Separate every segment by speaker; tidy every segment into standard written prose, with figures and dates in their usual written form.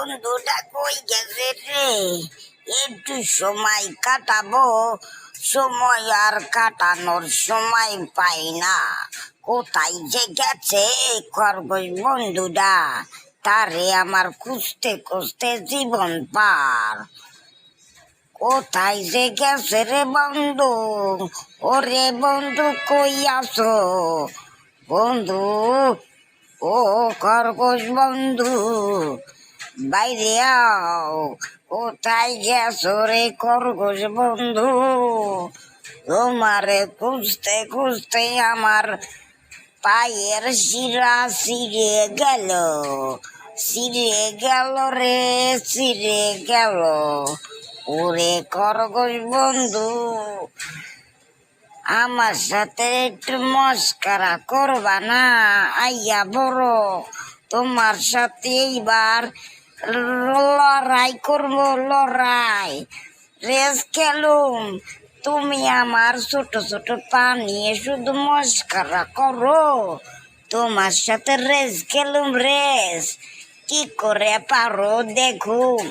Speaker 1: বন্ধুটা কই গেছে রে? একটু সময় কাটাবো, সময় আর কাটানোর সময় পাই না। কোথায় যে গেছে খরগোশ বন্ধুটা? তারে আমার খুঁজতে খুঁজতে জীবন পার। কোথায় যে গেছে রে বন্ধু? ওরে বন্ধু কই আছো বন্ধু? ও খরগোশ বন্ধু, বাইরে আও। কোথায় গেছো রে খরগোশ বন্ধু? তোমারে খুঁজতে খুঁজতে আমার পায়ের শিরা ছিঁড়ে গেল, ছিঁড়ে গেল রে, ছিঁড়ে গেল। ওরে খরগোশ বন্ধু, আমার সাথে একটু মস্করা করবা না? আইয়া বড় তোমার সাথে এইবার লড়াই করবো, লড়াই রেস খেলুম। তুমি আমার ছোট ছোট পা নিয়ে শুধু মস্করা করো। তোমার সাথে রেস খেলুম, রেস কি করে পারো দেখুম।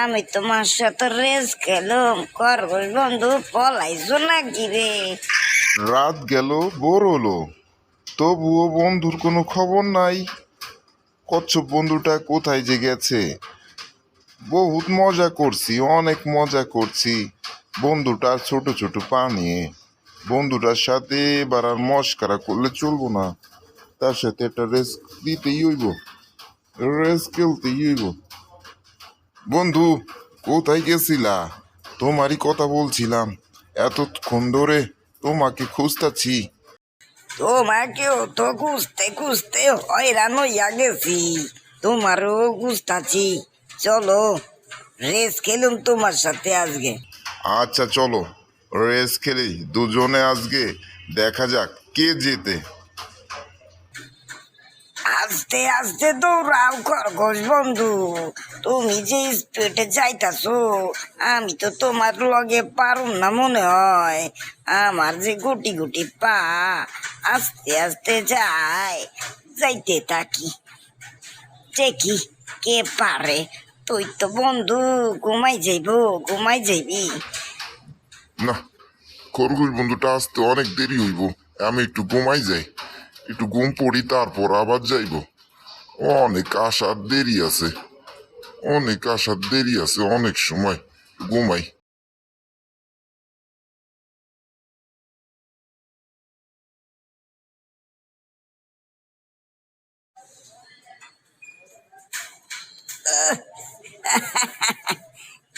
Speaker 1: আমি তোমার সাথে রেস খেলুম। খরগোশ বন্ধু পলাইছো নাকি রে?
Speaker 2: রাত গেল, ভোর হলো, তবুও বন্ধুর কোনো খবর নাই। কচ্ছপ বন্ধুটা কোথায় যে গেছে? বহুত মজা করছি, অনেক মজা করছি বন্ধুটার ছোট ছোট পা নিয়ে। বন্ধুটার সাথে এবার আর মস্করা করলে চলবো না, তার সাথে একটা রেস দিতেই হইব, রেস খেলতেই হইব। বন্ধু কোথায় গেছিলা? তোমারই কথা বলছিলাম, এতক্ষণ ধরে তোমাকে খুঁজতাছি।
Speaker 1: তোমাকেও তো খুঁজতে খুঁজতে হয়রান হইয়া গেছি, তোমারও খুঁজতাছি। চলো রেস খেলুম তোমার সাথে আজকে।
Speaker 2: আচ্ছা চলো রেস খেলি দুজনে আজকে, দেখা যাক কে জেতে।
Speaker 1: আস্তে আস্তে দৌড়াও খরগোশ বন্ধু, তুমি যে স্পিডে যাইতাছো আমি তো তোমার লগে পারুম না মনে হয়। আমার যে গুটি গুটি পা, আস্তে আস্তে যাইতে থাকি, দেখি কে পারে। তুই তো বন্ধু ঘুমাই যাইব, ঘুমাই যাইবি।
Speaker 2: না, খরগোশ বন্ধুটা আসতে অনেক দেরি হইব, আমি একটু ঘুমাই যাই, একটু ঘুম পড়ি তারপর আবার যাইব। অনেক আসার দেরি আছে, অনেক আসার দেরি আছে, অনেক সময় ঘুমাই।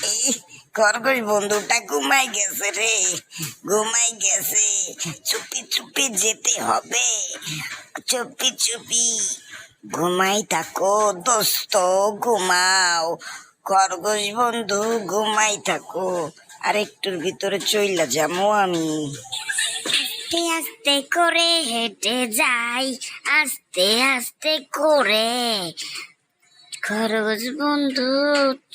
Speaker 1: এই খরগোশ বন্ধুটা ঘুমাই গেছে রে, ঘুমাই গেছে। চুপি চুপি যেতে হবে, চুপি চুপি। ঘুমাই থাকো দোস্ত, ঘুমাও। খরগোশ বন্ধু ঘুমাই থাকো, আর একটুর ভিতরে চইলা যাবো আমি। আস্তে আস্তে করে হেঁটে যাই, আস্তে আস্তে করে। খরগোশ বন্ধু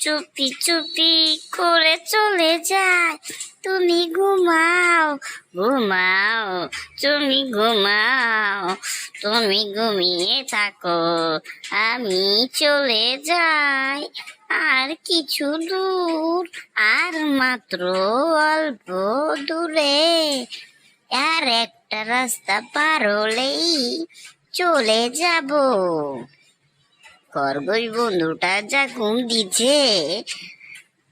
Speaker 1: চুপি চুপি করে চলে যায়। তুমি ঘুমাও, ঘুমাও, তুমি ঘুমাও, তুমি ঘুমিয়ে থাকো, আমি চলে যাই। আর কিছু দূর, আর মাত্র অল্প দূরে, আর একটা রাস্তা পার হলেই চলে যাব। খরগোশ বন্ধুটা যা ঘুম দিচ্ছে,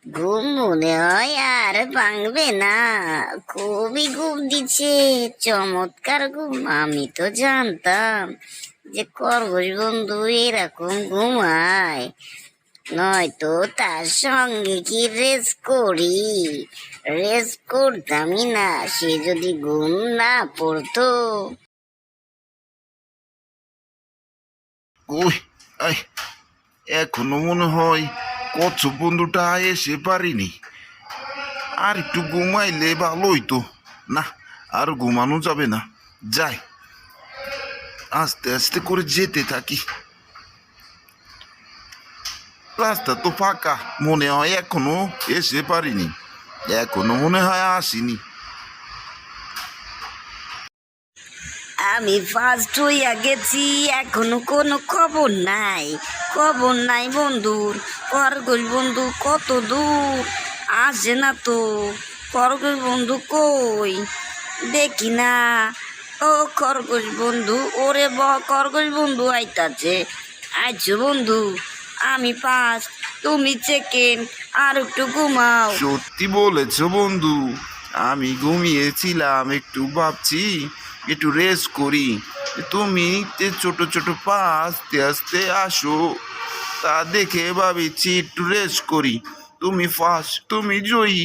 Speaker 1: ঘুম মনে হয় আর ভাঙবে না। খুবই ঘুম দিচ্ছে, চমৎকার ঘুম। আমি তো জানতাম যে খরগোশ বন্ধু এরকম ঘুমায়, নয়তো তার সঙ্গে কি রেস করি? রেস করতামই না সে যদি ঘুম না পড়তো।
Speaker 2: ওই আই, এখনো মনে হয় কচ্ছপ বন্ধুটা এসে পারিনি। আর একটু ঘুমাইলে ভালো হইতো। না, আর ঘুমানো যাবে না, যাই আস্তে আস্তে করে যেতে থাকি। রাস্তা তো ফাঁকা, মনে হয় এখনো এসে পারিনি, এখনো মনে হয় আসিনি।
Speaker 1: আমি ফার্স্ট হইয়া গেছি, এখনো কোনো খবর নাই। খবর নাই বন্ধুর, খরগোশ বন্ধু কত দূর, আসে না তো। খরগোশ বন্ধু কই, দেখি না। ও খরগোশ বন্ধু, ওরে খরগোশ বন্ধু আইতাছে। আইছো বন্ধু, আমি ফার্স্ট, তুমি সেকেন্ড, আর একটু ঘুমাও।
Speaker 3: সত্যি বলেছ বন্ধু, আমি ঘুমিয়েছিলাম, একটু ভাবছি একটু রেস্ট করি। তুমি যে ছোট ছোট পা আস্তে আস্তে আসো, তা দেখে ভাবিছি একটু রেস্ট করি। তুমি ফার্স্ট, তুমি জয়ী।